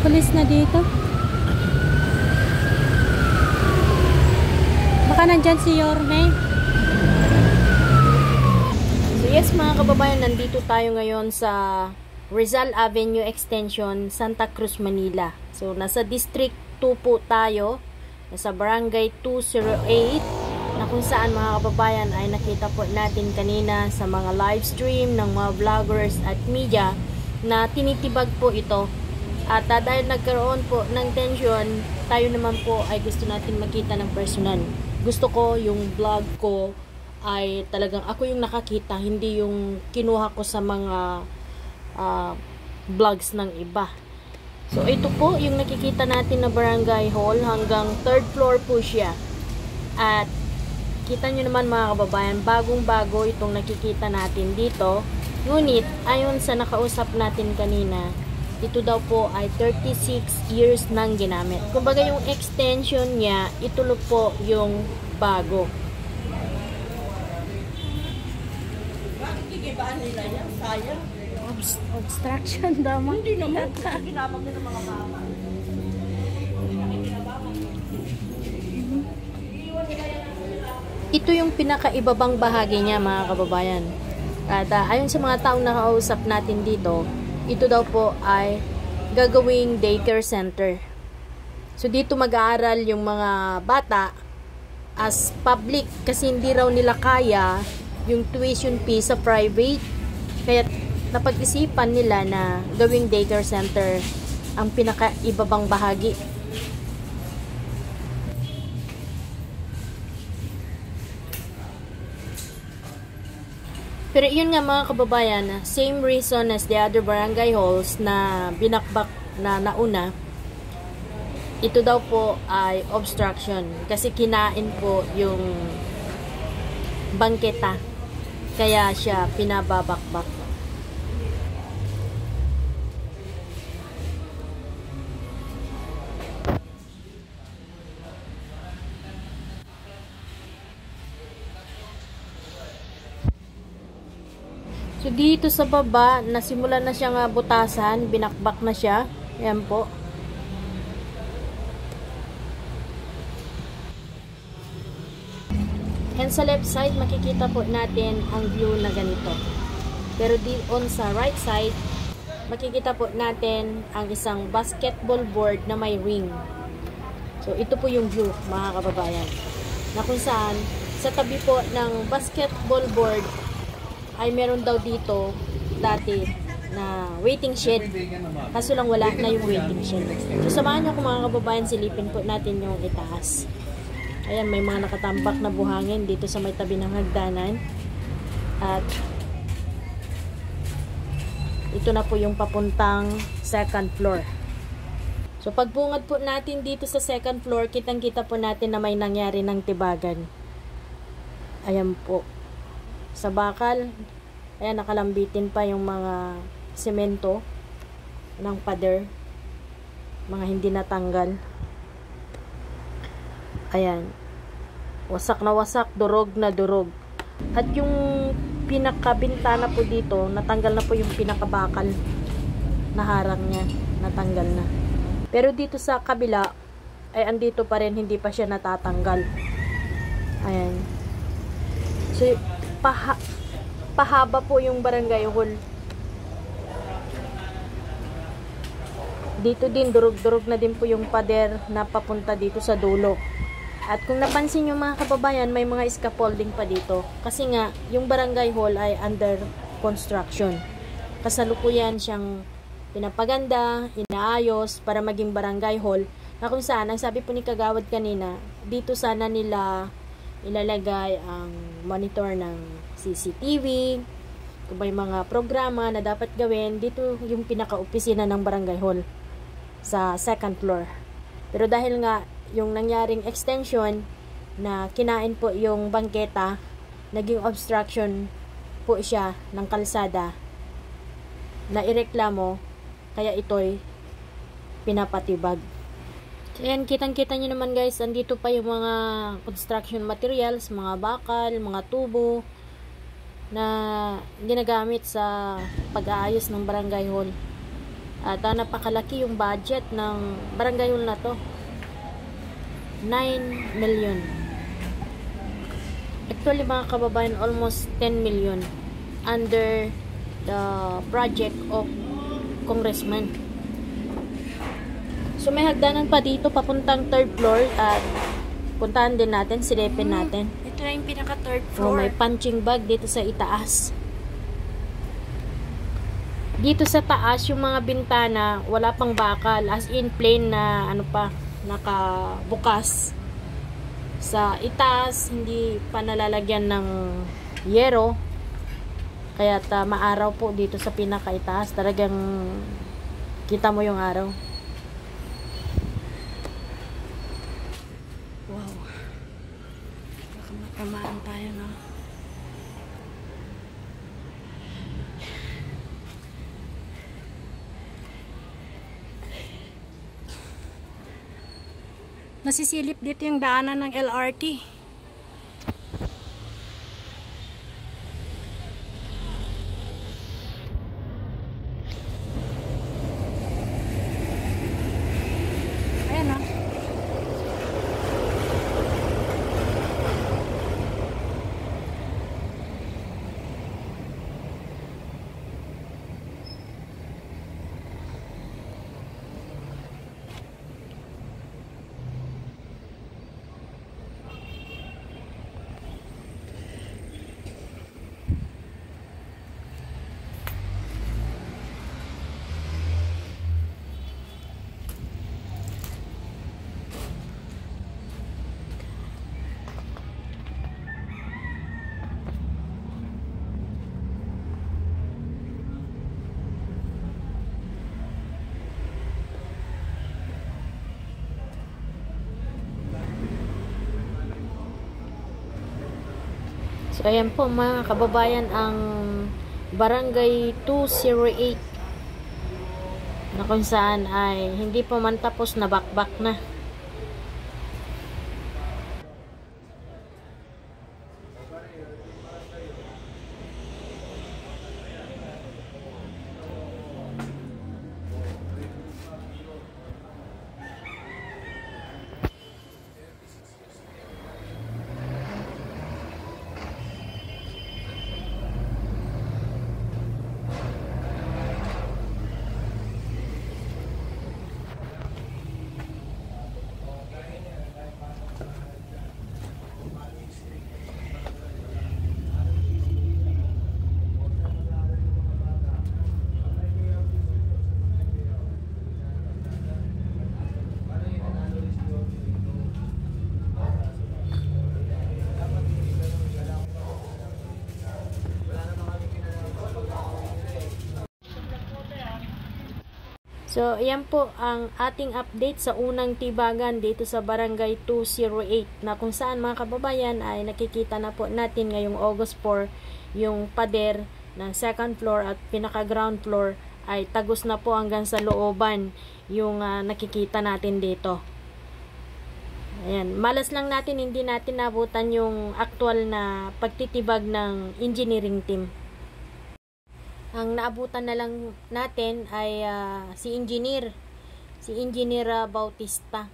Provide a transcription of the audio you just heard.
Pulis na dito. Baka nandyan si Yorme. So yes mga kababayan, nandito tayo ngayon sa Rizal Avenue Extension, Santa Cruz, Manila. So nasa District 2 po tayo. Nasa Barangay 208. Na kung saan mga kababayan ay nakita po natin kanina sa mga live stream ng mga vloggers at media na tinitibag po ito. At dahil nagkaroon po ng tension, tayo naman po ay gusto natin makita ng personal. Gusto ko yung vlog ko ay talagang ako yung nakakita, hindi yung kinuha ko sa mga vlogs ng iba. So ito po yung nakikita natin na barangay hall, hanggang 3rd floor po siya. At kita nyo naman mga kababayan, bagong-bago itong nakikita natin dito. Ngunit, ayon sa nakausap natin kanina, ito daw po ay 36 years nang ginamit. Kumbaga yung extension niya, ito po yung bago. Bakit gigibaan nila yan? Sayang. Obstruction daw. Hindi naman. Ginabag na ng mga mama. Ito yung pinakaibabang bahagi niya mga kababayan. At ayon sa mga taong nakausap natin dito, ito daw po ay gagawing daycare center. So dito mag-aaral yung mga bata as public kasi hindi raw nila kaya yung tuition fee sa private. Kaya napag-isipan nila na gawing daycare center ang pinakaibabang bahagi. Pero yun nga mga kababayan, same reason as the other barangay halls na binakbak na nauna, ito daw po ay obstruction kasi kinain po yung bangketa, kaya siya pinababakbak. So dito sa baba, nasimulan na siyang butasan, binakbak na siya. Ayan po. And sa left side, makikita po natin ang view na ganito. Pero on sa right side, makikita po natin ang isang basketball board na may ring. So ito po yung view mga kababayan. Na kung saan, sa tabi po ng basketball board, ay meron daw dito dati na waiting shed. Kaso lang wala na yung waiting shed. So samahan nyo kung mga kababayan, silipin po natin yung itaas. Ayan, may mga nakatambak na buhangin dito sa may tabi ng hagdanan. At ito na po yung papuntang 2nd floor. So pagbungad po natin dito sa 2nd floor, kitang-kita po natin na may nangyari ng tibagan. Ayan po. Sa bakal, ayan, nakalambitin pa yung mga semento ng pader, mga hindi natanggal. Ayan, wasak na wasak, durog na durog. At yung pinakabintana po dito, natanggal na po yung pinakabakal na harang niya, natanggal na. Pero dito sa kabila ay andito pa rin, hindi pa siya natatanggal. Ayan. So pahaba po yung barangay hall. Dito din, durog-durog na din po yung pader na papunta dito sa dulo. At kung napansin nyo mga kababayan, may mga scaffolding pa dito. Kasi nga, yung barangay hall ay under construction. Kasalukuyan siyang pinapaganda, inaayos para maging barangay hall. Na kung saan, ang sabi po ni Kagawad kanina, dito sana nila ilalagay ang monitor ng CCTV, kung may mga programa na dapat gawin. Dito yung pinaka-opisina ng barangay hall sa 2nd floor. Pero dahil nga yung nangyaring extension na kinain po yung bangketa, naging obstruction po siya ng kalsada na ireklamo, kaya ito'y pinapatibag. So, ayan, kitang-kita nyo naman guys, andito pa yung mga construction materials, mga bakal, mga tubo na ginagamit sa pag-aayos ng barangay hall. At napakalaki yung budget ng barangay hall na to. 9 million. Actually mga kababayan, almost 10 million under the project of congressman. So may hagdanan pa dito papuntang 3rd floor at puntahan din natin, silipin natin. Ito na yung pinaka 3rd So floor. may punching bag dito sa itaas. Dito sa taas yung mga bintana wala pang bakal, as in plain na ano pa, nakabukas. Sa itaas hindi pa nalalagyan ng yero, kaya maaraw po dito sa pinakaitaas, talagang kita mo yung araw. Wow. Baka matamaan tayo, no? Nasisilip dito yung daanan ng LRT. Ayan, no? So ayan po mga kababayan, ang Barangay 208 na kung saan ay hindi pa man tapos na bakbak na. So, ayan po ang ating update sa unang tibagan dito sa Barangay 208 na kung saan mga kababayan ay nakikita na po natin ngayong August 4 yung pader ng 2nd floor at pinaka ground floor ay tagos na po hanggang sa looban yung nakikita natin dito. Ayan, malas lang natin hindi natin nabutan yung actual na pagtitibag ng engineering team. Ang naabutan na lang natin ay si Engineer Bautista.